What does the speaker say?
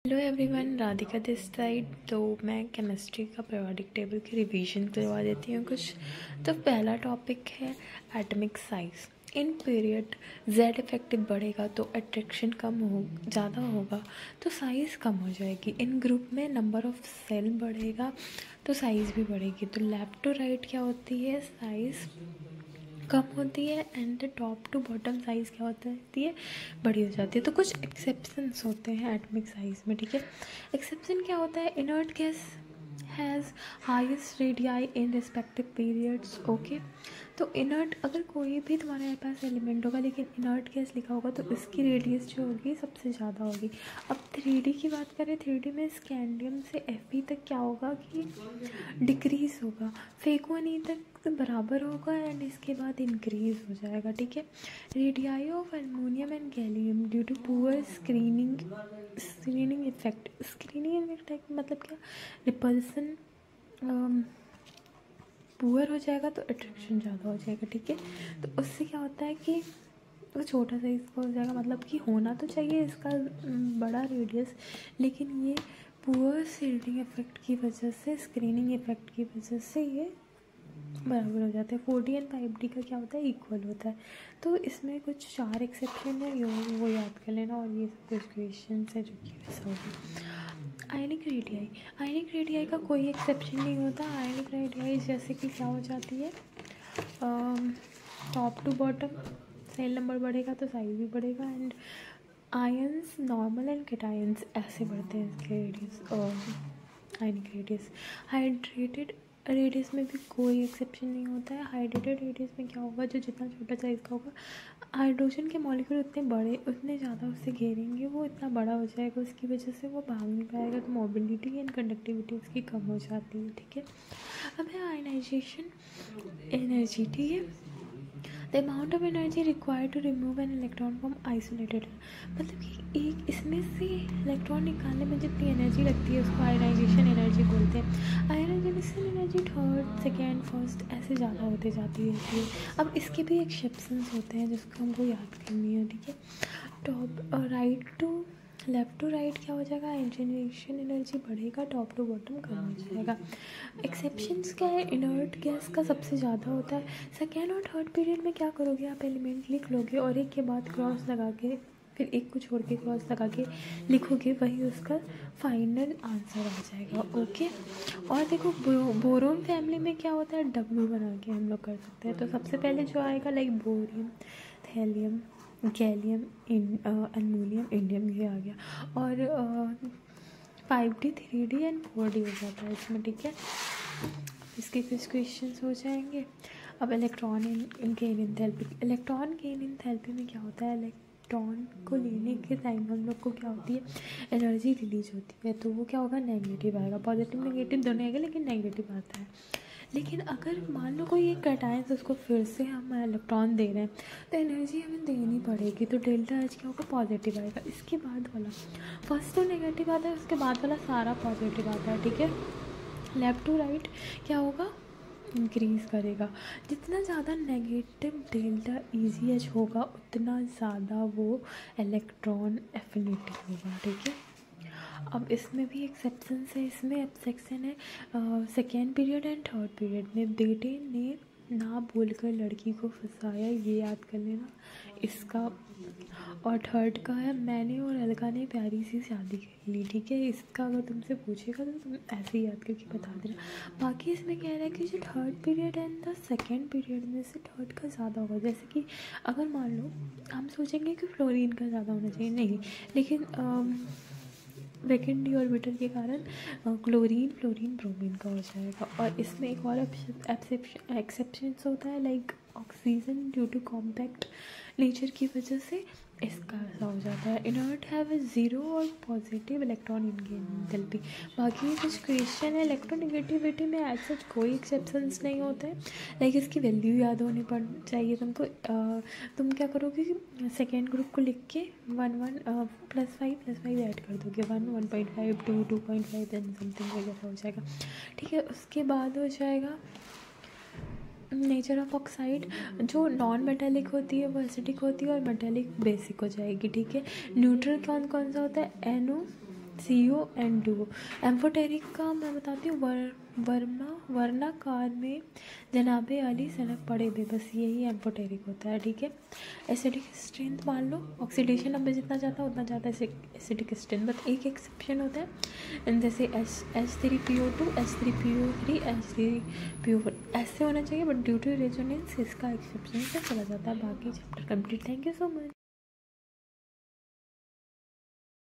Hello everyone, Radhika this side. तो मैं chemistry का पीरियोडिक टेबल की रिवीजन करवा देती हूँ कुछ। तो पहला टॉपिक है atomic size. In period Z effective बढ़ेगा तो अट्रैक्शन ज़्यादा होगा तो साइज़ कम हो जाएगी। इन ग्रुप में नंबर ऑफ सेल बढ़ेगा तो साइज़ भी बढ़ेगी। तो लेफ्ट टू राइट क्या होती है, साइज़ कम होती है and top to bottom size क्या होती है, बड़ी हो जाती है। तो कुछ एक्सेप्शंस होते हैं एटॉमिक साइज़ में, ठीक है। एक्सेप्शन क्या होता है, inert gas has highest radii in respective periods. Okay, तो इनर्ट अगर कोई भी तुम्हारे पास एलिमेंट होगा लेकिन इनर्ट गैस लिखा होगा तो इसकी रेडियस जो होगी सबसे ज़्यादा होगी। अब 3D की बात करें, 3D में स्कैंडियम से Fe तक क्या होगा कि डिक्रीज़ होगा, फेकोनी तक बराबर होगा एंड इसके बाद इंक्रीज़ हो जाएगा, ठीक है। Radii of aluminium and gallium due to poor screening effect. Screening effect मतलब क्या, रिपल्सन पुअर हो जाएगा तो अट्रैक्शन ज़्यादा हो जाएगा, ठीक है। तो उससे क्या होता है कि वो छोटा साइज़ का हो जाएगा, मतलब कि होना तो चाहिए इसका बड़ा रेडियस, लेकिन ये पुअर स्क्रीनिंग इफेक्ट की वजह से, स्क्रीनिंग इफेक्ट की वजह से ये बराबर हो जाता है। 4D एंड 5D का क्या होता है, इक्वल होता है। तो इसमें कुछ 4 एक्सेप्शन है, वो याद कर लेना और ये सब कुछ क्वेश्चन है जो कि वैसा होगा। आयनिक रेडियाई का कोई एक्सेप्शन नहीं होता। आयनिक रेडियाई जैसे कि क्या हो जाती है, top to bottom shell number बढ़ेगा तो साइज भी बढ़ेगा and ions normal and cations ऐसे बढ़ते हैं इसके radius. Ionic radius hydrated radius में भी कोई एक्सेप्शन नहीं होता है। हाइड्रेटेड रेडियस में क्या होगा, जो जितना छोटा साइज़ का होगा, हाइड्रोजन के मॉलिक्यूल उतने बड़े, उतने ज़्यादा उससे घेरेंगे, वो इतना बड़ा हो जाएगा, उसकी वजह से वो भाग नहीं पाएगा, तो मोबिलिटी एंड कंडक्टिविटी उसकी कम हो जाती है, ठीक है। अब है आयनाइजेशन एनर्जी, ठीक है। The amount of energy required to remove an electron from isolated, मतलब कि एक इसमें से इलेक्ट्रॉन निकालने में जितनी एनर्जी लगती है उसको आयनाइजेशन एनर्जी बोलते हैं। Ionisation energy third, second, first ऐसे ज़्यादा होते जाती है। अब इसके भी एक्सेप्शंस होते हैं जिसको हमको याद करनी है, ठीक है। Top right to left to right क्या हो जाएगा, आयनाइजेशन एनर्जी बढ़ेगा, टॉप टू बॉटम कम हो जाएगा। एक्सेप्शंस क्या है, इनर्ट गैस का सबसे ज़्यादा होता है। सेकेंड और थर्ड पीरियड में क्या करोगे, आप एलिमेंट लिख लोगे और एक के बाद क्रॉस लगा के फिर एक को छोड़ के क्रॉस लगा के लिखोगे, वही उसका फाइनल आंसर आ जाएगा। ओके, और देखो बोरोन फैमिली में क्या होता है, डब्ल्यू बना के हम लोग कर सकते हैं। तो सबसे पहले जो आएगा like bohrium, thallium, gallium, aluminium, indium, ये आ गया। और 5D 3D एंड 4D हो जाता है इसमें, ठीक है। इसके कुछ क्वेश्चंस हो जाएंगे। अब electron gain enthalpy. Electron gain enthalpy में क्या होता है, इलेक्ट्रॉन को लेने के टाइम हम लोग को क्या होती है, एनर्जी रिलीज होती है, तो वो क्या होगा, नेगेटिव आएगा। पॉजिटिव नेगेटिव दोनों आएगा लेकिन नेगेटिव आता है। लेकिन अगर मान लो कोई एक कैटायन उसको फिर से हम इलेक्ट्रॉन दे रहे हैं तो एनर्जी हमें देनी पड़ेगी, तो डेल्टा एच क्या होगा, पॉजिटिव आएगा। इसके बाद वाला फर्स्ट तो नेगेटिव आता है, उसके बाद वाला सारा पॉजिटिव आता है, ठीक है। लेफ्ट टू राइट क्या होगा, इंक्रीज़ करेगा। जितना ज़्यादा नेगेटिव डेल्टा इजी एच होगा उतना ज़्यादा वो इलेक्ट्रॉन एफिनिटी होगा, ठीक है। अब इसमें भी एक्सेप्शंस है। इसमें एक्सेप्शन है second period and third period में बेटे ने ना बोलकर लड़की को फंसाया, ये याद कर लेना इसका। और थर्ड का है मैंने और अलका ने प्यारी सी शादी कर ली, ठीक है। इसका अगर तुमसे पूछेगा तो तुम ऐसे ही याद करके बता देना। बाकी इसमें कह रहा है कि जो third period and the second period में से थर्ड का ज़्यादा होगा। जैसे कि अगर मान लो हम सोचेंगे कि फ्लोरीन का ज़्यादा होना चाहिए, नहीं, लेकिन वैकेंट डी ऑर्बिटल के कारण क्लोरीन, फ्लोरीन, ब्रोमीन का हो जाएगा। और इसमें एक और एक्सेप्शंस होता है like oxygen due to compact nature की वजह से इसका ऐसा हो जाता है। इनर्ट हैव ए ज़ीरो और पॉजिटिव इलेक्ट्रॉन एंथैल्पी। बाकी कुछ क्वेश्चन है, इलेक्ट्रोनेगेटिविटी में एज सच कोई एक्सेप्शंस नहीं होते हैं, लाइक इसकी वैल्यू याद होनी पड़ चाहिए तुमको। तुम क्या करोगे कि सेकेंड ग्रुप को लिख के 1 +5 ऐड कर दोगे, 1 1.5 2 2.5 एंड समथिंग वगैरह हो जाएगा, ठीक है। उसके बाद हो जाएगा नेचर ऑफ ऑक्साइड। जो नॉन मेटेलिक होती है वो एसिडिक होती है और मेटेलिक बेसिक हो जाएगी, ठीक है। न्यूट्रल कौन कौन सा होता है, NO, CO and Duo. Amphoteric का मैं बताती हूँ, वर्णाकार में जनाबे अली सड़क पड़े बे, बस यही एम्फोटेरिक होता है, ठीक है। एसिडिक स्ट्रेंथ मान लो, ऑक्सीडेशन नंबर जितना ज़्यादा उतना ज़्यादा एसिडिक स्ट्रेंथ, बट एक एक्सेप्शन होता है, जैसे H3PO2 H3PO3 H3PO4 ऐसे होना चाहिए, बट ड्यू टू रेजोनेंस इसका एक्सेप्शन से चला जाता है। बाकी chapter complete. Thank you so much.